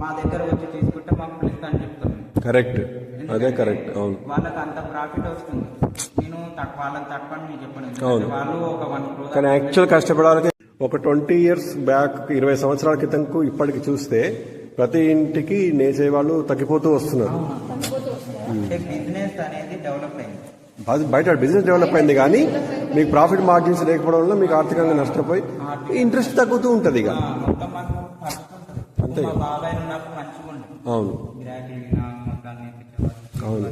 మా దగ్గర వచ్చి తీసుకుంటే మాకు ప్లస్ అని చెప్తాం. కరెక్ట్, అదే కరెక్ట్. అవును, వాళ్ళకి అంత ప్రాఫిట్ వస్తుంది. నేను వాళ్ళకి తక్కువ అని మీకు చెప్పను. అవును. వాళ్ళు ఒక 1 crore కానీ యాక్చువల్ కష్టపడాలంటే ఒక 20 years బ్యాక్, 20 సంవత్సరాల క్రితంకు ఇప్పటికి చూస్తే ప్రతి ఇంటికి నేసే వాళ్ళు తగ్గిపోతూ వస్తున్నారు. బిజినెస్ అనేది డెవలప్ అయింది, బయట బిజినెస్ డెవలప్ అయింది, కానీ మీకు ప్రాఫిట్ మార్జిన్స్ లేకపోవడం వల్ల మీకు ఆర్థికంగా నష్టపోయి ఇంట్రెస్ట్ తగ్గుతూ ఉంటుంది. ఇక అంతే. బాబాయ్ నాకు మంచిగా ఉంటుంది. అవును అవును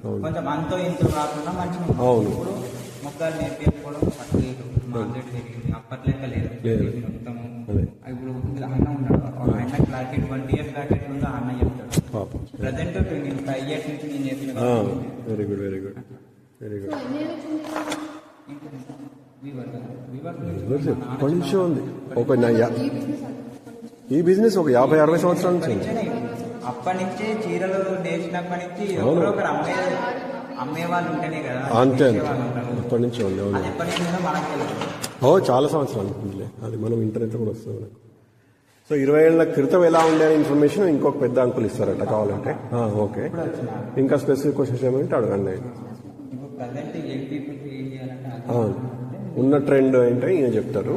అవును కొంచెం అంతో ఇంతో కాకుండా మంచిగా. అవును. ఇప్పుడు మొక్కలు నేర్పించుకోవడం పట్టలేదు, మార్కెట్ జరిగింది, అప్పట్లెక్క లేదు. మొత్తం ఇప్పుడు అన్న ఉన్నాడు, అన్న క్లారిటీ 20 years బ్యాక్ ఎట్లుందో అన్న చెప్తాడు. ప్రజెంట్ 25 years నుంచి నేను చేస్తున్నాను. Very good, very good, very good. ఎప్పటి నుంచో ఉంది. ఈ బిజినెస్ ఒక 50-60 సంవత్సరాల నుంచి ఉంది. అప్పటి నుంచి చీరలు నేసినప్పటి నుంచి ఎవరో ఒకరు అమ్మే వాళ్ళు ఉంటేనే కదా. అంతే, అప్పటి నుంచి ఉంది. అవును, ఎప్పటి నుంచి మనకు తెలుసు. చాలా సంవత్సరాలు ఉంటుందిలే, అది మనం ఇంటర్నెట్ కూడా వస్తుంది మనకు. సో 20 ఏళ్ల క్రితం ఎలా ఉండే ఇన్ఫర్మేషన్ ఇంకొక పెద్ద అంకులు ఇస్తారట కావాలంటే. ఓకే, ఇంకా స్పెసిఫిక్ క్వశ్చన్స్ ఏమంటే అడగండి. అవును, ఉన్న ట్రెండ్ ఏంటో ఈయన చెప్తారు.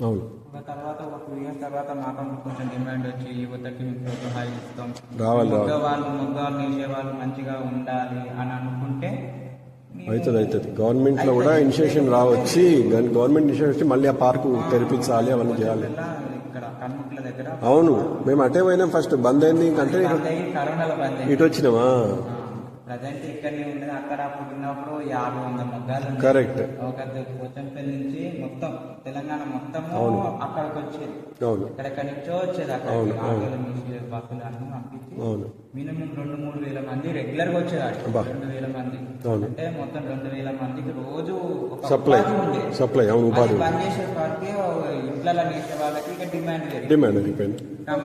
అవును, తర్వాత ఒక 2 years తర్వాత మాకు కొంచెం డిమాండ్ వచ్చి యువతకి ప్రోత్సహిస్తాం, రావాలి వాళ్ళు మొగ్గాలు నేసే వాళ్ళు మంచిగా ఉండాలి అని అనుకుంటే అవుతుంది. గవర్నమెంట్ లో కూడా ఇనిషియేషన్ రావచ్చి, గవర్నమెంట్ ఇనిషియేషన్ వచ్చి మళ్ళీ ఆ పార్కు తెరిపించాలి, అవన్నీ చేయాలి. ఇక్కడ కన్ముట్ల దగ్గర. అవును, మేము అటే పోయినాం. ఫస్ట్ బంద్ అయింది, అంటే కరోనాలో బంద్ ఇటు వచ్చినామా. ప్రజెంట్ ఇక్కడనే ఉండదు, అక్కడ పుట్టినప్పుడు 50-100 మొగ్గాలు. కరెక్ట్. ఒక పోచంపల్లి నుంచి మొత్తం తెలంగాణ మొత్తం అక్కడికి వచ్చేది. అవును, ఎక్కడెక్కడి నుంచో వచ్చేది. అక్కడ బస్సులు అన్ని పంపించి మినిమం 2-3 వేల మంది రెగ్యులర్ గా వచ్చేది. 2,000 మంది అంటే మొత్తం 2,000 మందికి రోజు సప్లై. అవును, ఉపాధి పనిచేసే వారికి ఇంట్లో నేసే వాళ్ళకి ఇక డిమాండ్ అయిపోయింది.